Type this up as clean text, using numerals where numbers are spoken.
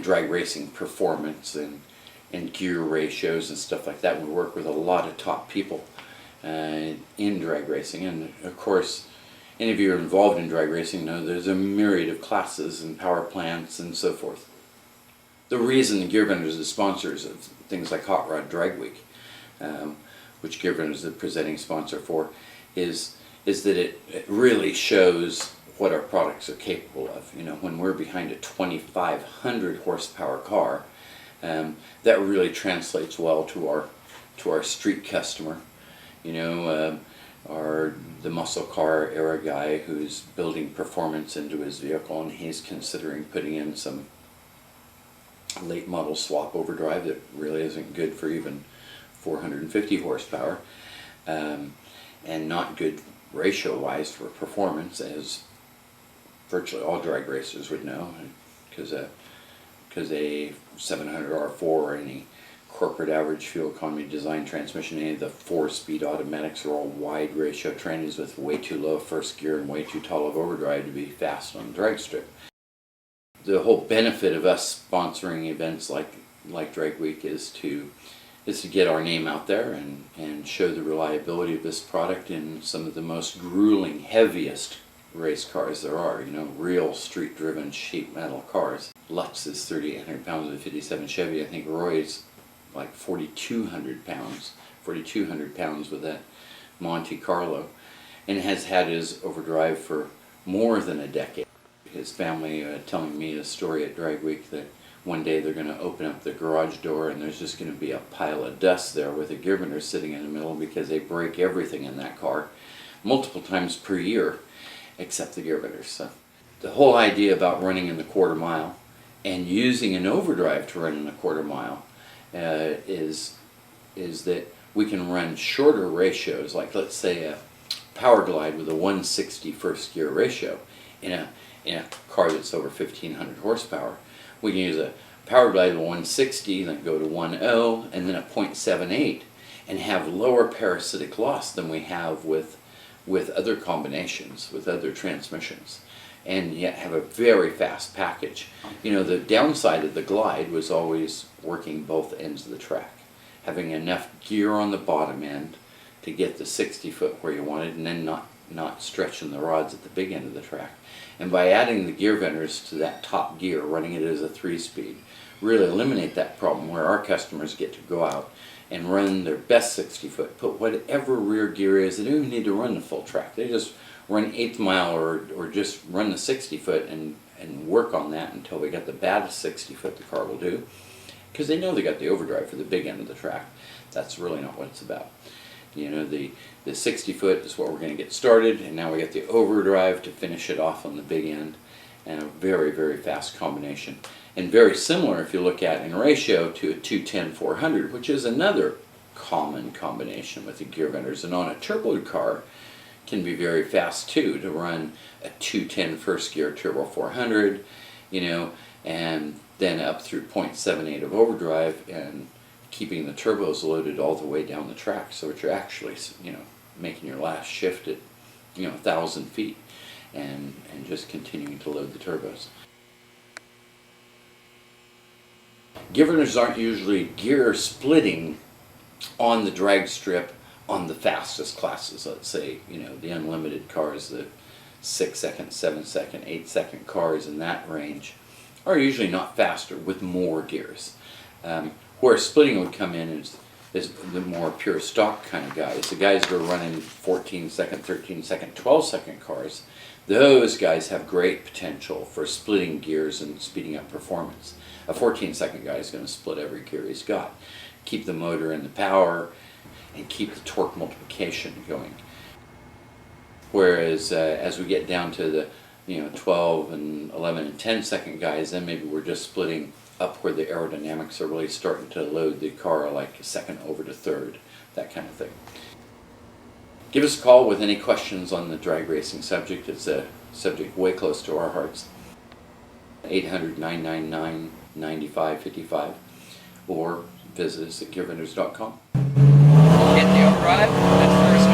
drag racing performance and gear ratios and stuff like that. We work with a lot of top people in drag racing, and of course any of you who are involved in drag racing know there's a myriad of classes and power plants and so forth. The reason the Gear Vendors are sponsors of things like Hot Rod Drag Week, which Gear Vendors is the presenting sponsor for, is that it really shows what our products are capable of. You know, when we're behind a 2,500 horsepower car, that really translates well to our street customer. You know, the muscle car era guy who's building performance into his vehicle, and he's considering putting in some late model swap overdrive that really isn't good for even 450 horsepower, and not good ratio wise for performance, as virtually all drag racers would know, because a 700R4 or any corporate average fuel economy design transmission, any of the 4-speed automatics are all wide ratio trannies with way too low first gear and way too tall of overdrive to be fast on the drag strip. The whole benefit of us sponsoring events like Drag Week is to get our name out there and show the reliability of this product in some of the most grueling, heaviest race cars there are. You know, real street-driven sheet metal cars. Lutz is 3,800 pounds with a 57 Chevy. I think Roy's like 4,200 pounds. 4,200 pounds with that Monte Carlo, and has had his overdrive for more than a decade. His family telling me a story at Drag Week that one day they're going to open up the garage door and there's just going to be a pile of dust there with a gear venter sitting in the middle, because they break everything in that car multiple times per year except the gear venters. So the whole idea about running in the quarter mile and using an overdrive to run in a quarter mile is that we can run shorter ratios, like let's say a Powerglide with a 160 first gear ratio in a car that's over 1,500 horsepower. We can use a Powerglide with 160, then go to 1.0, and then a 0.78, and have lower parasitic loss than we have with other combinations, with other transmissions, and yet have a very fast package. You know, the downside of the Glide was always working both ends of the track, having enough gear on the bottom end to get the 60 foot where you wanted, and then not stretching the rods at the big end of the track. And by adding the gear venters to that top gear, running it as a 3-speed, really eliminate that problem where our customers get to go out and run their best 60 foot, put whatever rear gear is. They don't even need to run the full track. They just run 1/8 mile or just run the 60 foot and work on that until they got the baddest 60 foot the car will do, because they know they got the overdrive for the big end of the track. That's really not what it's about. You know, the 60 foot is what we're going to get started, and now we got the overdrive to finish it off on the big end, and a very, very fast combination. And very similar, if you look at in ratio, to a 210-400, which is another common combination with the gear venters. And on a turbo car can be very fast too, to run a 210 first gear turbo 400, you know, and then up through 0.78 of overdrive, and keeping the turbos loaded all the way down the track, so that you're actually, you know, making your last shift at, you know, 1,000 feet, and just continuing to load the turbos. Gear venters aren't usually gear splitting on the drag strip on the fastest classes. Let's say, you know, the unlimited cars, the 6-second, 7-second, 8-second cars in that range are usually not faster with more gears. Where splitting would come in is the more pure stock kind of guys. The guys that are running 14-second, 13-second, 12-second cars, those guys have great potential for splitting gears and speeding up performance. A 14-second guy is going to split every gear he's got, keep the motor and the power, and keep the torque multiplication going. Whereas as we get down to the, you know, 12 and 11 and 10-second guys, then maybe we're just splitting up where the aerodynamics are really starting to load the car, like a second over to third, that kind of thing. Give us a call with any questions on the drag racing subject. It's a subject way close to our hearts. 800-999-9555, or visit us at gearvendors.com. Get the overdrive, that first